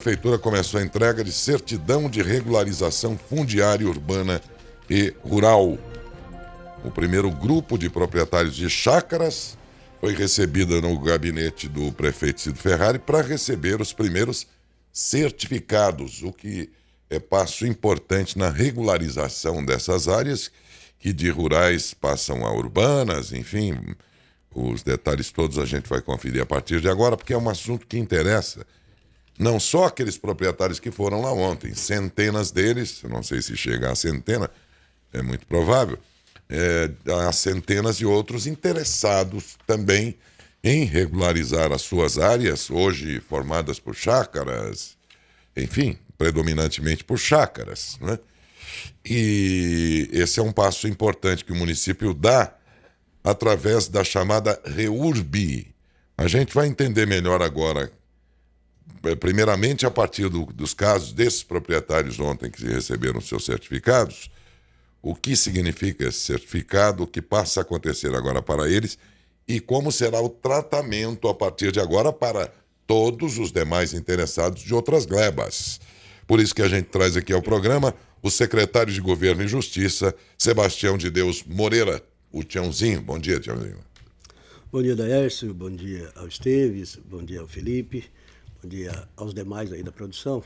A Prefeitura começou a entrega de certidão de regularização fundiária urbana e rural. O primeiro grupo de proprietários de chácaras foi recebida no gabinete do prefeito Cid Ferrari para receber os primeiros certificados, o que é passo importante na regularização dessas áreas, que de rurais passam a urbanas, enfim, os detalhes todos a gente vai conferir a partir de agora, porque é um assunto que interessa não só aqueles proprietários que foram lá ontem, centenas deles, não sei se chega a centena, é muito provável, há centenas de outros interessados também em regularizar as suas áreas, hoje formadas por chácaras, enfim, predominantemente por chácaras, né? E esse é um passo importante que o município dá através da chamada REURB. A gente vai entender melhor agora, primeiramente a partir dos casos desses proprietários ontem que receberam seus certificados, o que significa esse certificado, o que passa a acontecer agora para eles e como será o tratamento a partir de agora para todos os demais interessados de outras glebas. Por isso que a gente traz aqui ao programa o secretário de Governo e Justiça, Sebastião de Deus Moreira, o Tiãozinho. Bom dia, Tiãozinho. Bom dia, Daércio, bom dia ao Esteves, bom dia ao Felipe, bom dia aos demais aí da produção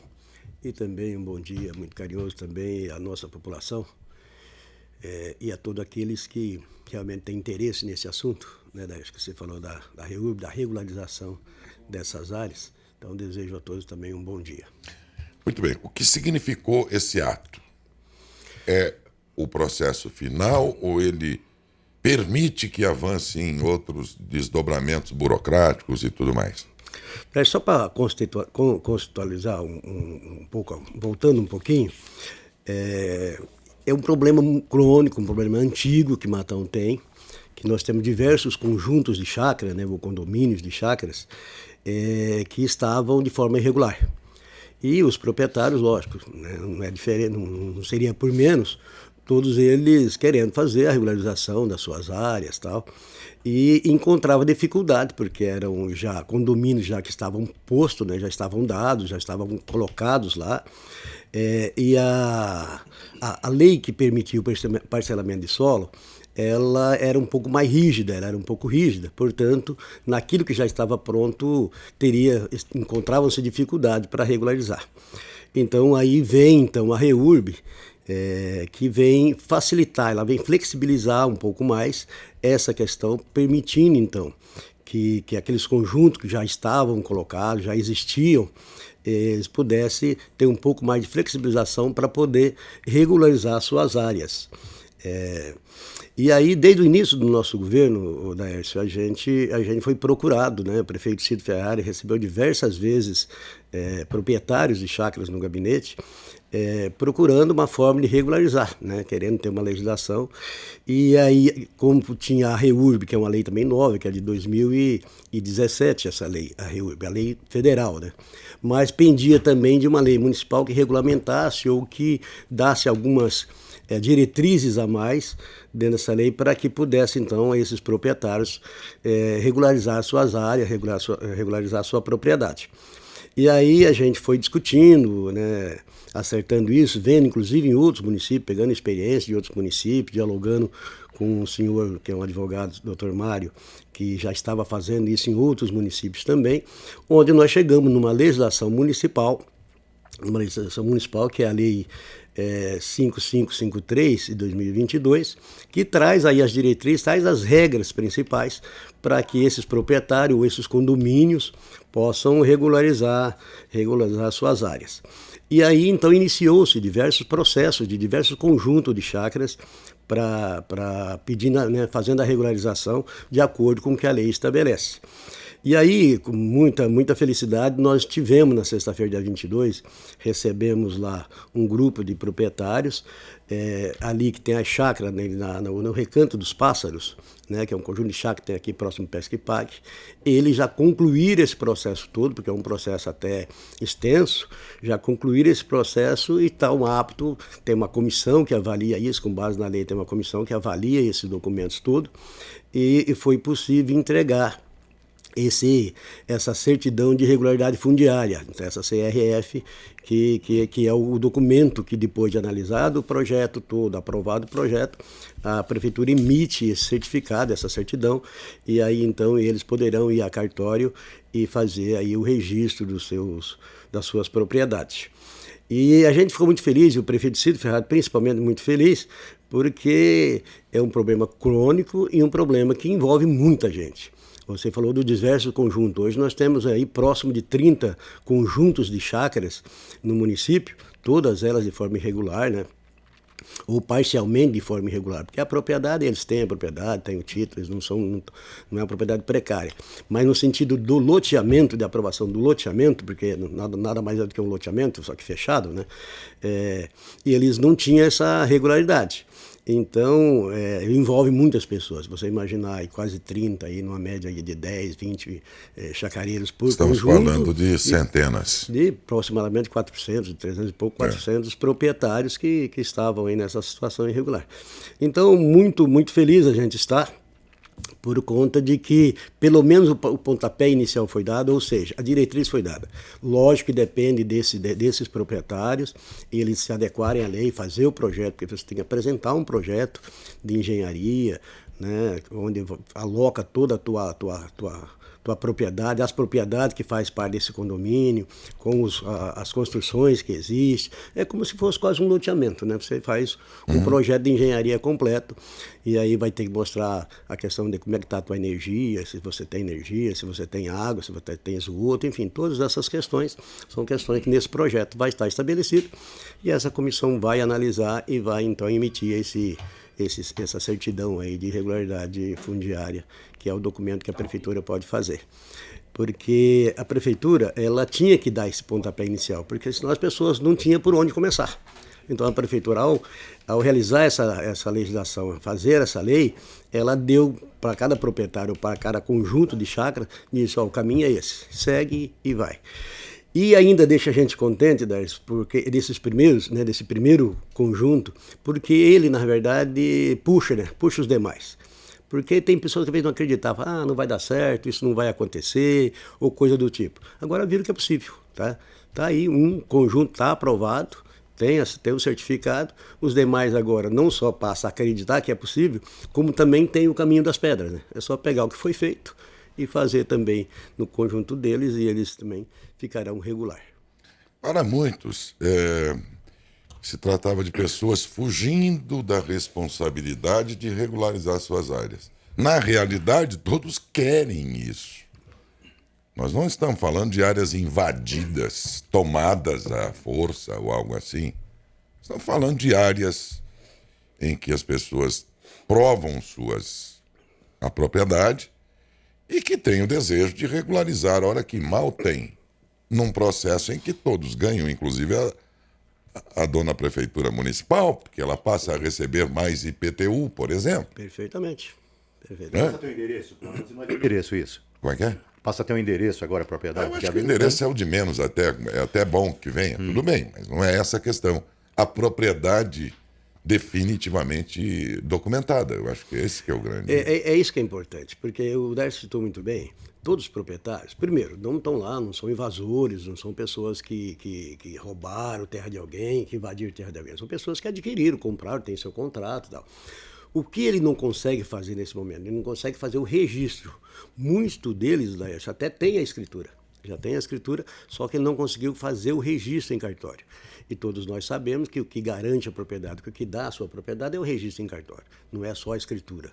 e também um bom dia muito carinhoso também à nossa população e a todos aqueles que realmente têm interesse nesse assunto, né, Daércio, que você falou da REURB, da regularização dessas áreas. Então desejo a todos também um bom dia. Muito bem, o que significou esse ato? É o processo final ou ele permite que avance em outros desdobramentos burocráticos e tudo mais? Só para contextualizar um pouco, voltando um pouquinho, é um problema crônico, um problema antigo que Matão tem, que nós temos diversos conjuntos de chácaras, né, ou condomínios de chácaras, que estavam de forma irregular. E os proprietários, lógico, né, não é diferente, não seria por menos, todos eles querendo fazer a regularização das suas áreas e tal, e encontrava dificuldade, porque eram já condomínios já que estavam postos, né, já estavam dados, já estavam colocados lá, e a lei que permitia o parcelamento de solo, ela era um pouco mais rígida, ela era um pouco rígida, portanto, naquilo que já estava pronto, encontravam-se dificuldade para regularizar. Então, aí vem então, a REURB, que vem facilitar, ela vem flexibilizar um pouco mais essa questão, permitindo então que aqueles conjuntos que já estavam colocados, já existiam, eles pudessem ter um pouco mais de flexibilização para poder regularizar suas áreas. E aí, desde o início do nosso governo, Daércio, a gente foi procurado, né? O prefeito Cid Ferrari recebeu diversas vezes proprietários de chácaras no gabinete, procurando uma forma de regularizar, né? Querendo ter uma legislação. E aí, como tinha a REURB, que é uma lei também nova, que é de 2017, essa lei, a REURB, a lei federal, né? Mas pendia também de uma lei municipal que regulamentasse ou que dasse algumas diretrizes a mais dentro dessa lei para que pudesse, então, esses proprietários regularizar suas áreas, regularizar sua propriedade. E aí a gente foi discutindo, né, acertando isso, vendo inclusive em outros municípios, pegando experiência de outros municípios, dialogando com um senhor que é um advogado, Dr. Mário, que já estava fazendo isso em outros municípios também, onde nós chegamos numa legislação municipal, que é a lei 5553 de 2022, que traz aí as diretrizes, traz as regras principais para que esses proprietários ou esses condomínios possam regularizar suas áreas. E aí então iniciou-se diversos processos de diversos conjuntos de chácaras para pedir, né, fazendo a regularização de acordo com o que a lei estabelece. E aí, com muita felicidade, nós tivemos na sexta-feira, dia 22, recebemos lá um grupo de proprietários, ali que tem a chácara, né, no Recanto dos Pássaros, né, que é um conjunto de chácara que tem aqui próximo do Pesque Pague. Eles já concluíram esse processo todo, porque é um processo até extenso, já concluíram esse processo e estão aptos, tem uma comissão que avalia isso, com base na lei tem uma comissão que avalia esses documentos todos, e foi possível entregar essa certidão de regularidade fundiária, essa CRF, que é o documento que, depois de analisado o projeto todo, aprovado o projeto, a prefeitura emite esse certificado, essa certidão, e aí então eles poderão ir a cartório e fazer aí o registro das suas propriedades. E a gente ficou muito feliz, e o prefeito Ciro Ferrado principalmente muito feliz, porque é um problema crônico e um problema que envolve muita gente. Você falou do diverso conjunto. Hoje nós temos aí próximo de 30 conjuntos de chácaras no município, todas elas de forma irregular, né? Ou parcialmente de forma irregular, porque a propriedade, eles têm a propriedade, têm o título, eles não é uma propriedade precária. Mas no sentido do loteamento, de aprovação do loteamento, porque nada mais é do que um loteamento, só que fechado, né? E eles não tinham essa regularidade. Então, envolve muitas pessoas. Você imaginar aí quase 30, aí, numa média aí de 10, 20 chacareiros por Estamos conjunto. falando de centenas. De aproximadamente 400, de 300 e pouco, 400 proprietários que estavam aí nessa situação irregular. Então, muito, muito feliz a gente está, por conta de que, pelo menos, o pontapé inicial foi dado, ou seja, a diretriz foi dada. Lógico que depende desses proprietários, eles se adequarem à lei, fazer o projeto, porque você tem que apresentar um projeto de engenharia, né, onde aloca toda a tua propriedade, as propriedades que faz parte desse condomínio, com as construções que existem. É como se fosse quase um loteamento, né? Você faz um projeto de engenharia completo e aí vai ter que mostrar a questão de como é que está a tua energia, se você tem água, se você tem esgoto, enfim, todas essas questões são questões que nesse projeto vai estar estabelecido e essa comissão vai analisar e vai então emitir essa certidão aí de regularidade fundiária, que é o documento que a prefeitura pode fazer. Porque a prefeitura, ela tinha que dar esse pontapé inicial, porque senão as pessoas não tinham por onde começar. Então a prefeitura, ao realizar essa legislação, fazer essa lei, ela deu para cada proprietário, para cada conjunto de chácara, disse, o caminho é esse, segue e vai. E ainda deixa a gente contente, Darcy, porque desse primeiro conjunto, porque ele, na verdade, puxa os demais. Porque tem pessoas que às vezes não acreditavam, não vai dar certo, isso não vai acontecer, ou coisa do tipo. Agora viram que é possível, tá? Tá aí, um conjunto está aprovado, tem o certificado, os demais agora não só passam a acreditar que é possível, como também tem o caminho das pedras, né? É só pegar o que foi feito e fazer também no conjunto deles, e eles também ficarão regular. Para muitos, se tratava de pessoas fugindo da responsabilidade de regularizar suas áreas. Na realidade, todos querem isso. Nós não estamos falando de áreas invadidas, tomadas à força ou algo assim. Estamos falando de áreas em que as pessoas provam a propriedade e que têm o desejo de regularizar a hora que mal tem, num processo em que todos ganham, inclusive a dona prefeitura municipal, porque ela passa a receber mais IPTU, por exemplo. Perfeitamente. Passa a ter um endereço, não é endereço isso. Como é que é? Passa a ter um endereço agora a propriedade. Eu acho que o endereço é o de menos até, é até bom que venha, tudo bem, mas não é essa a questão. A propriedade definitivamente documentada, eu acho que esse que é o grande... É isso que é importante, porque o Darcy citou muito bem, todos os proprietários, primeiro, não estão lá, não são invasores, não são pessoas que roubaram terra de alguém, que invadiram terra de alguém, são pessoas que adquiriram, compraram, têm seu contrato e tal. O que ele não consegue fazer nesse momento? Ele não consegue fazer o registro. Muitos deles, Darcy, até têm a escritura. Já tem a escritura, só que ele não conseguiu fazer o registro em cartório. E todos nós sabemos que o que garante a propriedade, que o que dá a sua propriedade é o registro em cartório, não é só a escritura.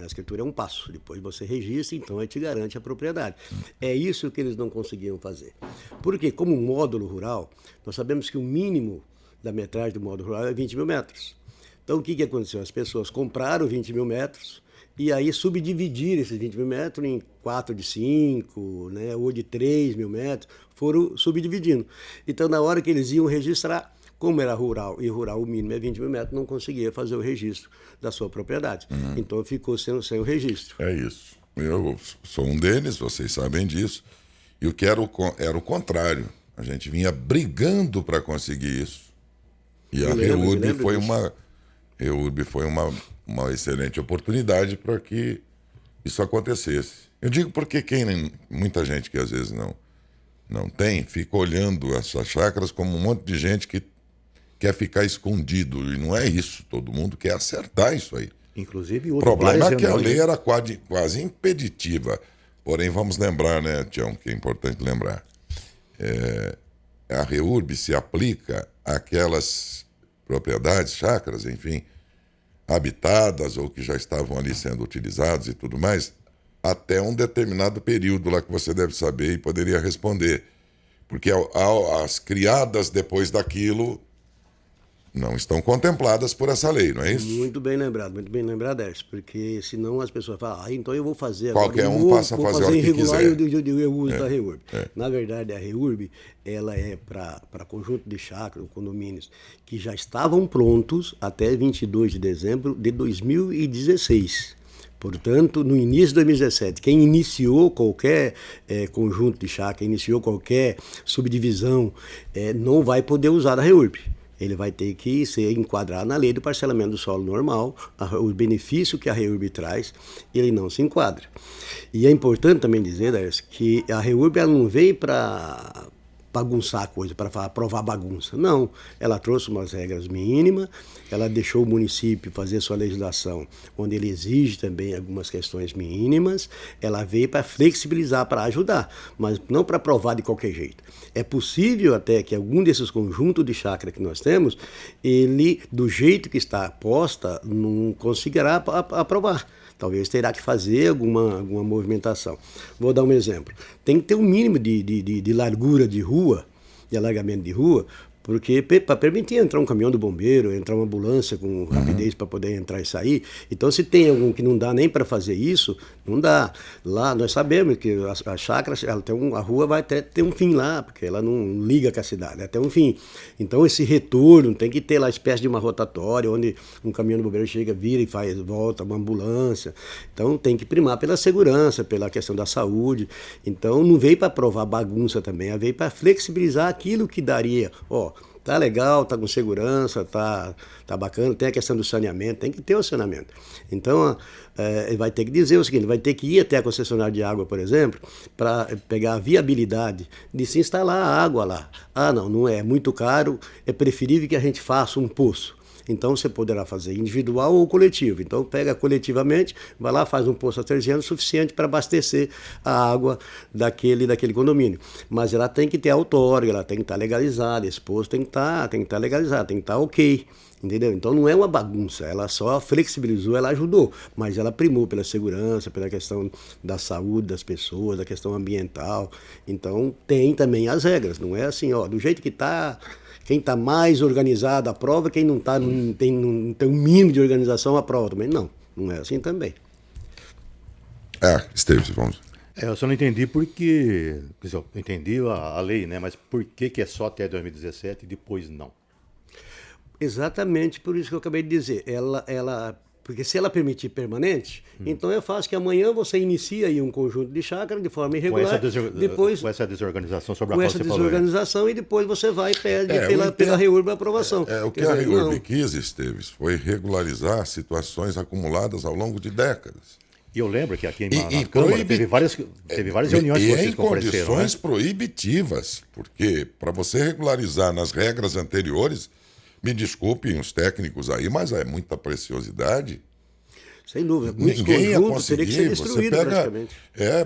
A escritura é um passo, depois você registra, então ele te garante a propriedade. É isso que eles não conseguiam fazer. Porque, como módulo rural, nós sabemos que o mínimo da metragem do módulo rural é 20 mil metros. Então, o que aconteceu? As pessoas compraram 20 mil metros, e aí subdividiram esses 20 mil metros em 4 de 5, né, ou de 3 mil metros, foram subdividindo. Então, na hora que eles iam registrar, como era rural, e rural o mínimo é 20 mil metros, não conseguia fazer o registro da sua propriedade. Então, ficou sem o registro. É isso. Eu sou um deles, vocês sabem disso. E o que era o contrário. A gente vinha brigando para conseguir isso. E a REURB foi uma excelente oportunidade para que isso acontecesse. Eu digo porque muita gente que às vezes não tem, fica olhando essas chácaras como um monte de gente que quer ficar escondido. E não é isso. Todo mundo quer acertar isso aí. Inclusive, O houve problema é várias que a reuniões, lei era quase impeditiva. Porém, vamos lembrar, né, Tião, que é importante lembrar. A REURB se aplica àquelas propriedades, chácaras, enfim, habitadas ou que já estavam ali sendo utilizadas e tudo mais, até um determinado período lá que você deve saber e poderia responder. Porque as criadas depois daquilo não estão contempladas por essa lei, não é isso? Muito bem lembrado, Écio, porque senão as pessoas falam, então eu vou fazer Qualquer agora, um passa a vou fazer o que irregular quiser. e eu uso da REURB. Na verdade, a REURB, ela é para conjunto de chácaras, condomínios, que já estavam prontos até 22 de dezembro de 2016. Portanto, no início de 2017, quem iniciou qualquer conjunto de chácara, iniciou qualquer subdivisão, não vai poder usar a REURB. Ele vai ter que ser enquadrado na lei do parcelamento do solo normal, o benefício que a REURB traz, ele não se enquadra. E é importante também dizer, Darcy, que a REURB ela não veio para bagunçar a coisa, para aprovar bagunça. Não, ela trouxe umas regras mínimas, ela deixou o município fazer sua legislação, onde ele exige também algumas questões mínimas, ela veio para flexibilizar, para ajudar, mas não para aprovar de qualquer jeito. É possível até que algum desses conjuntos de chácara que nós temos, ele, do jeito que está posta, não conseguirá aprovar. Talvez terá que fazer alguma movimentação. Vou dar um exemplo. Tem que ter um mínimo de largura de rua, de alargamento de rua, porque para permitir entrar um caminhão do bombeiro, entrar uma ambulância com rapidez para poder entrar e sair. Então, se tem algum que não dá nem para fazer isso, não dá. Lá nós sabemos que a chácara, a rua vai até ter um fim lá, porque ela não liga com a cidade, até um fim. Então, esse retorno tem que ter lá uma espécie de uma rotatória, onde um caminhão do bombeiro chega, vira e volta, uma ambulância. Então, tem que primar pela segurança, pela questão da saúde. Então, não veio para provar bagunça também, veio para flexibilizar aquilo que daria, tá legal, tá com segurança, tá bacana, tem a questão do saneamento, tem que ter o saneamento. Então, ele vai ter que dizer o seguinte, vai ter que ir até a concessionária de água, por exemplo, para pegar a viabilidade de se instalar a água lá. Não é muito caro, é preferível que a gente faça um poço. Então, você poderá fazer individual ou coletivo. Então, pega coletivamente, vai lá, faz um poço artesiano suficiente para abastecer a água daquele condomínio. Mas ela tem que ter outorga, ela tem que estar legalizada, esse poço tem que estar legalizado, tem que estar ok. Entendeu? Então não é uma bagunça, ela só flexibilizou, ela ajudou, mas ela primou pela segurança, pela questão da saúde das pessoas, da questão ambiental. Então tem também as regras, não é assim, do jeito que está, quem está mais organizado aprova, quem não está, não tem um mínimo de organização aprova também. Não é assim também. Esteves, vamos. Eu só não entendi porque, eu entendi a lei, né? Mas por que é só até 2017 e depois não? Exatamente por isso que eu acabei de dizer. Porque se ela permitir permanente, então eu faço que amanhã você inicia aí um conjunto de chácara de forma irregular. Com essa desorganização sobre a com qual essa você desorganização falou, e depois você vai e pede pela REURB a aprovação. O que a REURB quis, Esteves, foi regularizar situações acumuladas ao longo de décadas. E eu lembro que aqui na Câmara teve várias reuniões que vocês compareceram. Em condições proibitivas, porque para você regularizar nas regras anteriores, me desculpem os técnicos aí, mas é muita preciosidade. Sem dúvida. Ninguém ia conseguir. Teria que ser destruído, você pega praticamente.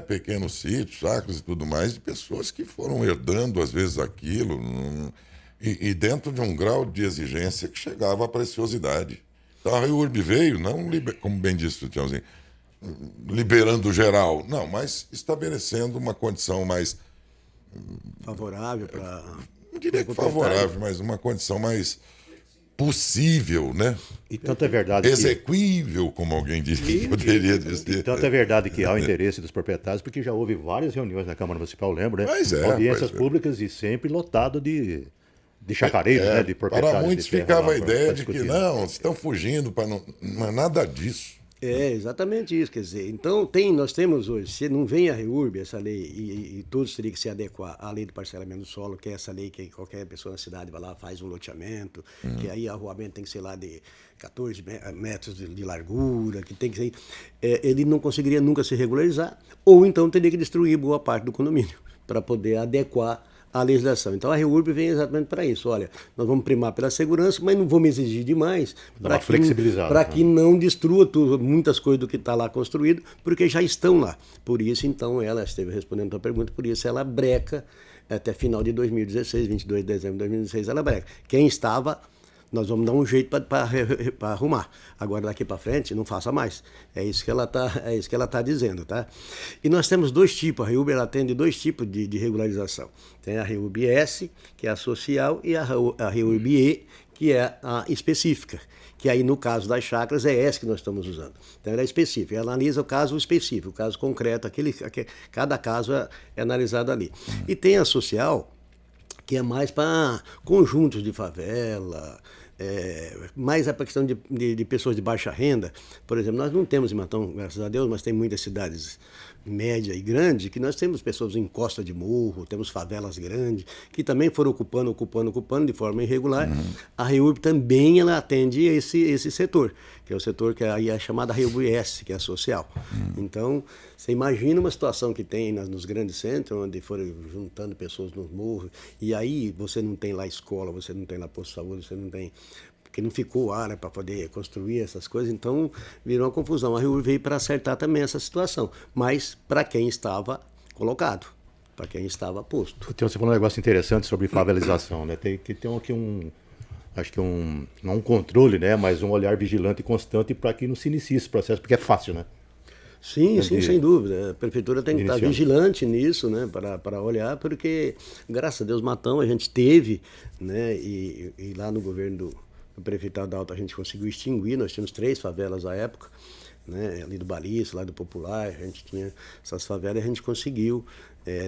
Pequenos sítios, chácaras e tudo mais, de pessoas que foram herdando, às vezes, aquilo, e dentro de um grau de exigência que chegava à preciosidade. Então a REURB veio, não, como bem disse o Tiãozinho, liberando geral, não, mas estabelecendo uma condição mais... favorável para... Não diria que favorável, mas uma condição mais possível, né? E tanto é verdade exequível, como alguém poderia dizer. E tanto é verdade que há o interesse dos proprietários, porque já houve várias reuniões na Câmara Municipal, lembro, né? Audiências públicas e sempre lotado de chacareiros, de proprietários. Para muitos ficava a ideia de que não, estão fugindo, não é nada disso. É exatamente isso, quer dizer, então nós temos hoje, se não vem a REURB, essa lei, e todos teriam que se adequar à lei do parcelamento do solo, que é essa lei que qualquer pessoa na cidade vai lá, faz um loteamento, que aí arruamento tem que ser lá de 14 metros de largura, que tem que ser, ele não conseguiria nunca se regularizar, ou então teria que destruir boa parte do condomínio, para poder adequar a legislação. Então a REURB vem exatamente para isso. Olha, nós vamos primar pela segurança, mas não vamos exigir demais para que não destrua muitas coisas do que está lá construído, porque já estão lá. Por isso, então, ela esteve respondendo a tua pergunta, por isso ela breca até final de 2016, 22 de dezembro de 2016, ela breca. Quem estava, nós vamos dar um jeito para arrumar. Agora, daqui para frente, não faça mais. É isso que ela tá dizendo, tá? E nós temos dois tipos. A REURB ela atende dois tipos de regularização. Tem a REURB S, que é a social, e a REURB E, que é a específica. Que aí, no caso das chácaras, é essa que nós estamos usando. Então, ela é específica. Ela analisa o caso específico, o caso concreto. Cada caso é analisado ali. E tem a social, que é mais para conjuntos de favela, mais para a questão de pessoas de baixa renda. Por exemplo, nós não temos em Matão, graças a Deus, mas tem muitas cidades média e grande, que nós temos pessoas em costa de morro, temos favelas grandes, que também foram ocupando de forma irregular. A REURB também ela atende esse setor, que é o setor que aí é chamada REURB S, que é a social. Então, você imagina uma situação que tem nos grandes centros, onde foram juntando pessoas nos morros, e aí você não tem lá escola, você não tem lá posto de saúde, você não tem... porque não ficou área para poder construir essas coisas, então virou uma confusão. A REURB veio para acertar também essa situação, mas para quem estava colocado, para quem estava posto. Então, você falou um negócio interessante sobre favelização, né? Tem que ter aqui não um controle, né? Mas um olhar vigilante e constante para que não se inicie esse processo, porque é fácil, né? Sim, sem dúvida. A prefeitura tem que estar vigilante nisso, né, para olhar, porque, graças a Deus, Matão a gente teve, né, e lá no governo do prefeito Adalto a gente conseguiu extinguir, nós tínhamos 3 favelas à época, né, ali do Balice, lá do Popular, a gente tinha essas favelas e a gente conseguiu,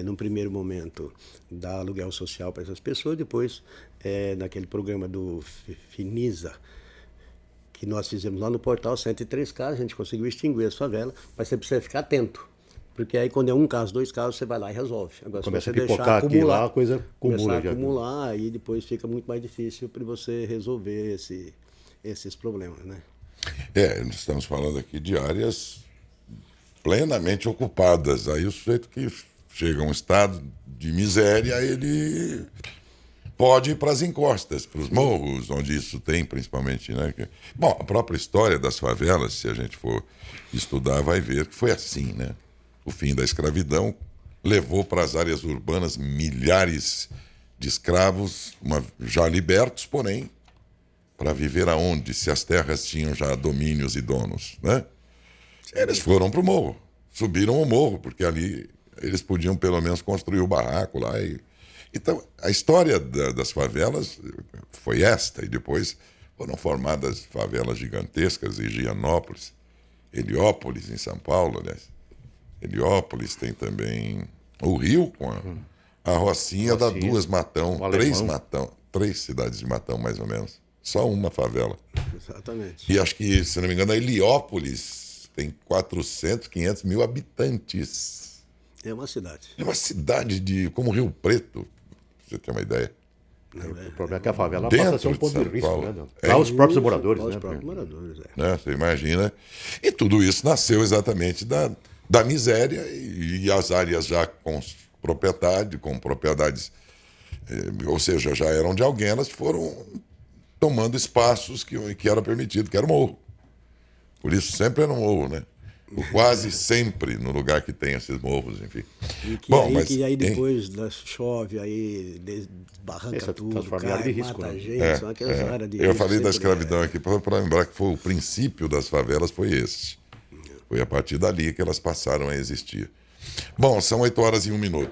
num primeiro momento, dar aluguel social para essas pessoas, depois, naquele programa do Finisa, que nós fizemos lá no portal, 103 casos, a gente conseguiu extinguir as favelas, mas você precisa ficar atento. Porque aí quando é um caso, 2 casos, você vai lá e resolve. Agora, começa se você a pipocar aqui lá, a coisa acumula. Acumular, aí depois fica muito mais difícil para você resolver esses problemas, né? Nós estamos falando aqui de áreas plenamente ocupadas. Aí o sujeito que chega a um estado de miséria, ele pode ir para as encostas, para os morros, onde isso tem principalmente, né? Bom, a própria história das favelas, se a gente for estudar, vai ver que foi assim, né? O fim da escravidão levou para as áreas urbanas milhares de escravos, já libertos, porém, para viver aonde? Se as terras tinham já domínios e donos, né? Eles foram para o morro, subiram o morro, porque ali eles podiam pelo menos construir o barraco lá. Então, a história das favelas foi esta, e depois foram formadas favelas gigantescas, Higienópolis, Heliópolis, em São Paulo, né? Heliópolis tem também o Rio, com a Rocinha dá 2 Matão, 3 cidades de Matão, mais ou menos. Só uma favela. Exatamente. E acho que, se não me engano, a Heliópolis tem 400, 500 mil habitantes. É uma cidade. É uma cidade como Rio Preto, pra você ter uma ideia. O problema é que a favela passa a ser um ponto de risco, né? Para os próprios moradores, né? Os próprios moradores, Você imagina. E tudo isso nasceu exatamente da miséria, e as áreas já com propriedades, ou seja, já eram de alguém, elas foram tomando espaços que era permitido, que era o morro. Por isso sempre era um morro, né? Quase sempre no lugar que tem esses morros, enfim. E aí depois chove, aí barranca tudo, cai, de risco, mata né? gente, são aquelas áreas de Eu falei da escravidão aqui para lembrar que o princípio das favelas foi esse. Foi a partir dali que elas passaram a existir. Bom, são 8h01.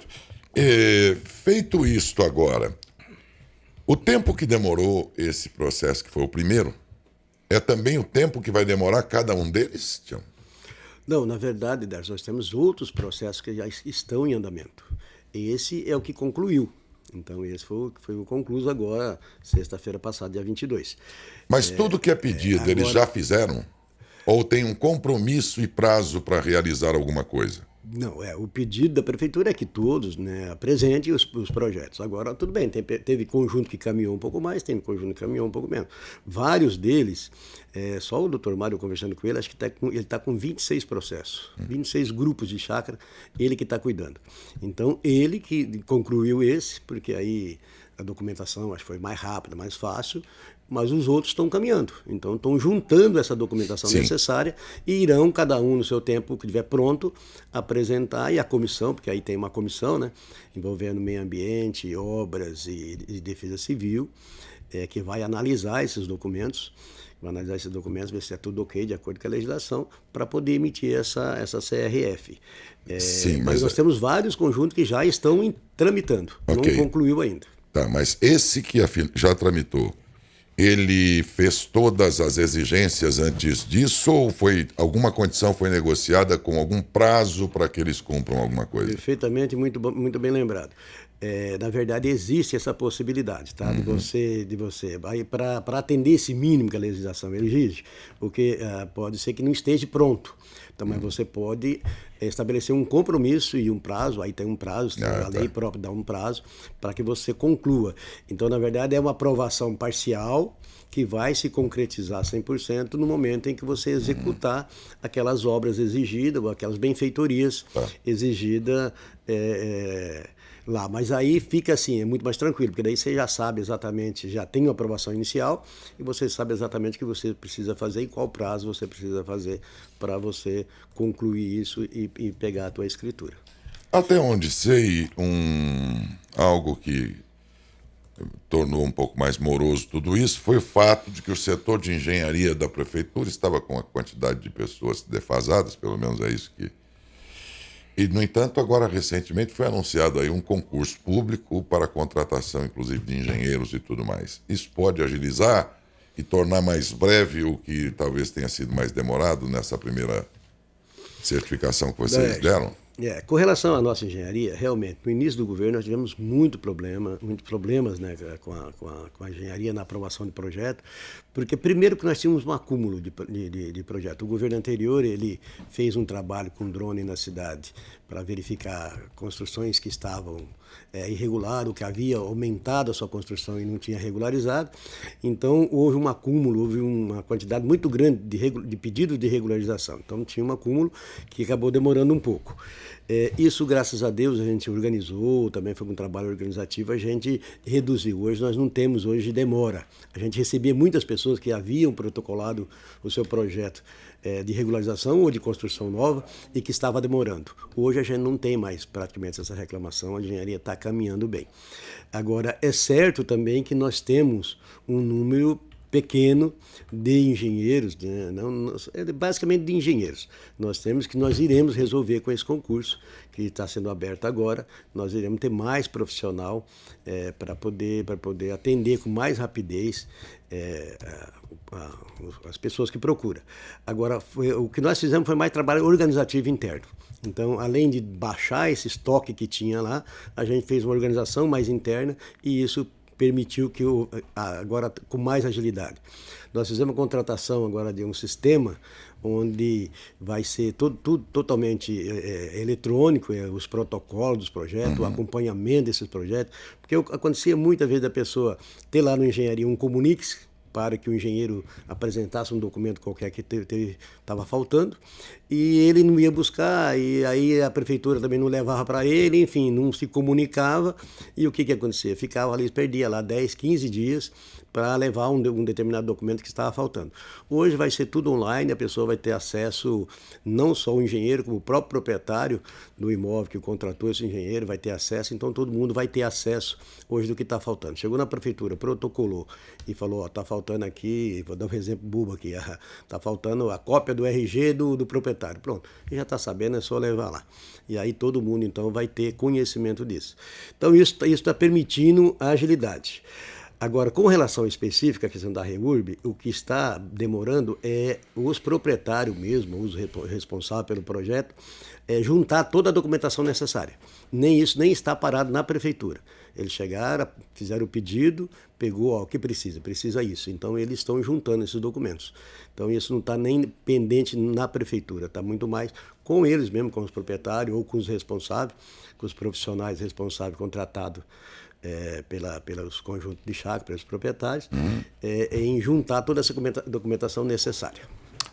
Feito isto agora, o tempo que demorou esse processo, que foi o primeiro, é também o tempo que vai demorar cada um deles, Tião? Não, na verdade, Darcy, nós temos outros processos que já estão em andamento. Esse é o que concluiu. Então, esse foi o concluído agora, sexta-feira passada, dia 22. Mas tudo que é pedido, eles já fizeram? Ou tem um compromisso e prazo para realizar alguma coisa? Não, o pedido da prefeitura é que todos, né, apresentem os projetos. Agora, tudo bem, teve conjunto que caminhou um pouco mais, teve conjunto que caminhou um pouco menos. Vários deles, só o doutor Mário conversando com ele, acho que ele está com 26 processos, 26 grupos de chácara, ele que está cuidando. Então, ele que concluiu esse, porque aí a documentação acho que foi mais rápida, mais fácil, mas os outros estão caminhando. Então, estão juntando essa documentação Sim. necessária e irão, cada um no seu tempo que estiver pronto, apresentar, e a comissão, porque aí tem uma comissão, né, envolvendo meio ambiente, obras e defesa civil, que vai analisar esses documentos, ver se é tudo ok, de acordo com a legislação, para poder emitir essa CRF. Sim, mas nós temos vários conjuntos que já estão tramitando, Ok. não concluiu ainda. Tá, mas esse que já tramitou, ele fez todas as exigências antes disso ou alguma condição foi negociada com algum prazo para que eles cumpram alguma coisa? Perfeitamente, muito bem lembrado. Na verdade, existe essa possibilidade, tá? De você para atender esse mínimo que a legislação exige, porque pode ser que não esteja pronto. Então, mas você pode estabelecer um compromisso e um prazo, aí tem um prazo, a lei própria dá um prazo para que você conclua. Então, na verdade, é uma aprovação parcial que vai se concretizar 100% no momento em que você executar aquelas obras exigidas, ou aquelas benfeitorias exigidas lá. Mas aí fica assim, é muito mais tranquilo, porque daí você já sabe exatamente, já tem uma aprovação inicial e você sabe exatamente o que você precisa fazer e qual prazo você precisa fazer para você concluir isso e pegar a tua escritura. Até onde sei, algo que tornou um pouco mais moroso tudo isso foi o fato de que o setor de engenharia da prefeitura estava com a quantidade de pessoas defasadas, pelo menos é isso que... E, no entanto, agora recentemente foi anunciado aí um concurso público para a contratação, inclusive, de engenheiros e tudo mais. Isso pode agilizar e tornar mais breve o que talvez tenha sido mais demorado nessa primeira certificação que vocês deram? Com relação à nossa engenharia, realmente, no início do governo nós tivemos muitos problemas, né, com a engenharia na aprovação de projeto, porque primeiro que nós tínhamos um acúmulo de projeto. O governo anterior, ele fez um trabalho com drone na cidade para verificar construções que estavam irregulares, o que havia aumentado a sua construção e não tinha regularizado. Então, houve um acúmulo, houve uma quantidade muito grande de pedidos de regularização. Então, tinha um acúmulo que acabou demorando um pouco. Isso, graças a Deus, a gente organizou, também foi um trabalho organizativo, a gente reduziu. Hoje nós não temos demora. A gente recebia muitas pessoas que haviam protocolado o seu projeto de regularização ou de construção nova e que estava demorando. Hoje a gente não tem mais praticamente essa reclamação, a engenharia está caminhando bem. Agora, é certo também que nós temos um número pequeno de engenheiros, né? Basicamente de engenheiros. Nós iremos resolver com esse concurso que está sendo aberto agora, nós iremos ter mais profissional para poder atender com mais rapidez as pessoas que procuram. Agora, o que nós fizemos foi mais trabalho organizativo interno. Então, além de baixar esse estoque que tinha lá, a gente fez uma organização mais interna e isso permitiu que agora com mais agilidade. Nós fizemos a contratação agora de um sistema onde vai ser tudo totalmente eletrônico, os protocolos dos projetos, o acompanhamento desses projetos, porque acontecia muitas vezes da pessoa ter lá no engenharia um Comunix para que o engenheiro apresentasse um documento qualquer que estava faltando, e ele não ia buscar, e aí a prefeitura também não levava para ele, enfim, não se comunicava, e o que acontecia? Ficava ali, perdia lá 10, 15 dias para levar um determinado documento que estava faltando. Hoje vai ser tudo online, a pessoa vai ter acesso, não só o engenheiro, como o próprio proprietário do imóvel que contratou esse engenheiro vai ter acesso, então todo mundo vai ter acesso hoje do que está faltando. Chegou na prefeitura, protocolou e falou, está faltando aqui, vou dar um exemplo bobo aqui, está faltando a cópia do RG do proprietário. Pronto, ele já está sabendo, é só levar lá. E aí todo mundo então vai ter conhecimento disso. Então isso está permitindo a agilidade. Agora, com relação específica à questão da REURB, o que está demorando é os proprietários mesmo, os responsáveis pelo projeto, juntar toda a documentação necessária. Nem isso nem está parado na prefeitura. Eles chegaram, fizeram o pedido, pegou, ó, o que precisa? Precisa isso. Então, eles estão juntando esses documentos. Então, isso não está nem pendente na prefeitura, está muito mais com eles mesmo, com os proprietários ou com os responsáveis, com os profissionais responsáveis contratados pelos conjuntos de chácara, pelos proprietários, em juntar toda essa documentação necessária.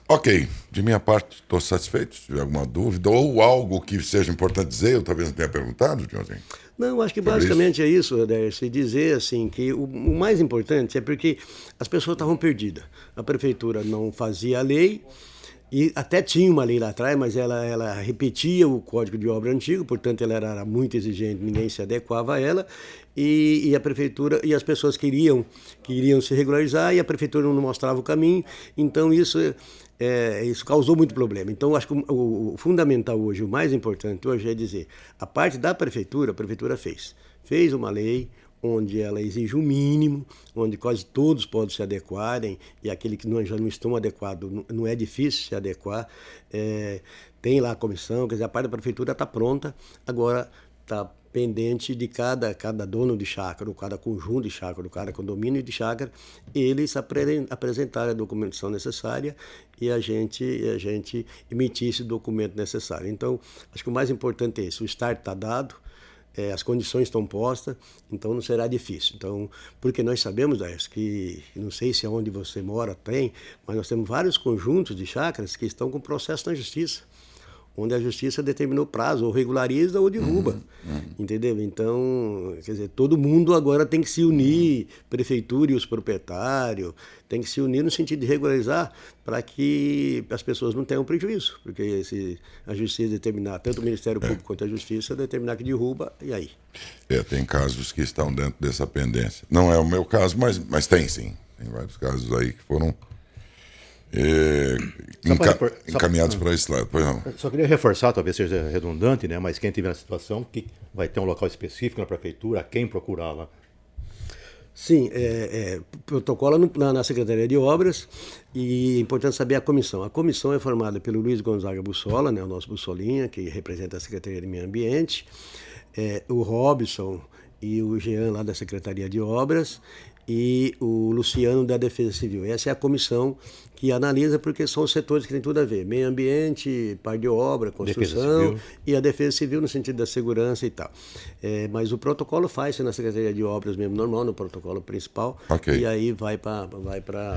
Ok, de minha parte estou satisfeito. Se tiver alguma dúvida ou algo que seja importante dizer, eu talvez não tenha perguntado, Joãozinho. Não, acho que basicamente é isso, Ederson, dizer assim que o mais importante é porque as pessoas estavam perdidas. A prefeitura não fazia a lei, e até tinha uma lei lá atrás, mas ela repetia o Código de Obra antigo, portanto ela era muito exigente, ninguém se adequava a ela, e a prefeitura e as pessoas queriam se regularizar e a prefeitura não mostrava o caminho, então isso causou muito problema. Então acho que o fundamental hoje, o mais importante hoje é dizer, a parte da prefeitura, a prefeitura fez uma lei onde ela exige o mínimo, onde quase todos podem se adequarem, e aquele que já não estão adequados, não é difícil se adequar. Tem lá a comissão, quer dizer, a parte da prefeitura está pronta, agora está pendente de cada dono de chácara, ou cada conjunto de chácara, ou cada condomínio de chácara, eles apresentarem a documentação necessária e a gente emitir esse documento necessário. Então, acho que o mais importante é isso, o start está dado, as condições estão postas, então não será difícil. Então, porque nós sabemos, Daércio, que não sei se onde você mora tem, mas nós temos vários conjuntos de chácaras que estão com processo na justiça, onde a justiça determinou prazo, ou regulariza ou derruba, entendeu? Então, quer dizer, todo mundo agora tem que se unir, prefeitura e os proprietários, tem que se unir no sentido de regularizar para que as pessoas não tenham prejuízo, porque se a justiça determinar, tanto o Ministério Público quanto a justiça, determinar que derruba, e aí? Tem casos que estão dentro dessa pendência. Não é o meu caso, mas tem sim. Tem vários casos aí que foram encaminhados para esse lado. Pois não. Só queria reforçar, talvez seja redundante, né? Mas quem tiver na situação, que vai ter um local específico na prefeitura, a quem procurar lá. Sim, protocolo na Secretaria de Obras, e é importante saber a comissão. A comissão é formada pelo Luiz Gonzaga Bussola, né, o nosso Bussolinha, que representa a Secretaria de Meio Ambiente, o Robson e o Jean lá da Secretaria de Obras, e o Luciano da Defesa Civil. Essa é a comissão que analisa, porque são os setores que têm tudo a ver. Meio ambiente, parte de obra, construção e a Defesa Civil no sentido da segurança e tal. Mas o protocolo faz-se na Secretaria de Obras mesmo, normal, no protocolo principal, e aí vai para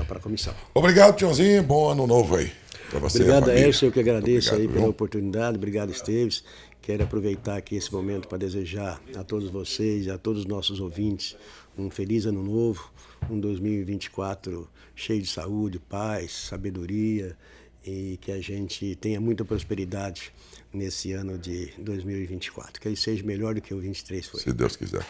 a comissão. Obrigado, Tiozinho. Bom ano novo aí para você. Obrigado, Aércio, eu que agradeço aí pela oportunidade. Obrigado, Esteves. Quero aproveitar aqui esse momento para desejar a todos vocês e a todos os nossos ouvintes um feliz ano novo, um 2024 cheio de saúde, paz, sabedoria, e que a gente tenha muita prosperidade nesse ano de 2024. Que ele seja melhor do que o 23 foi. Se Deus quiser.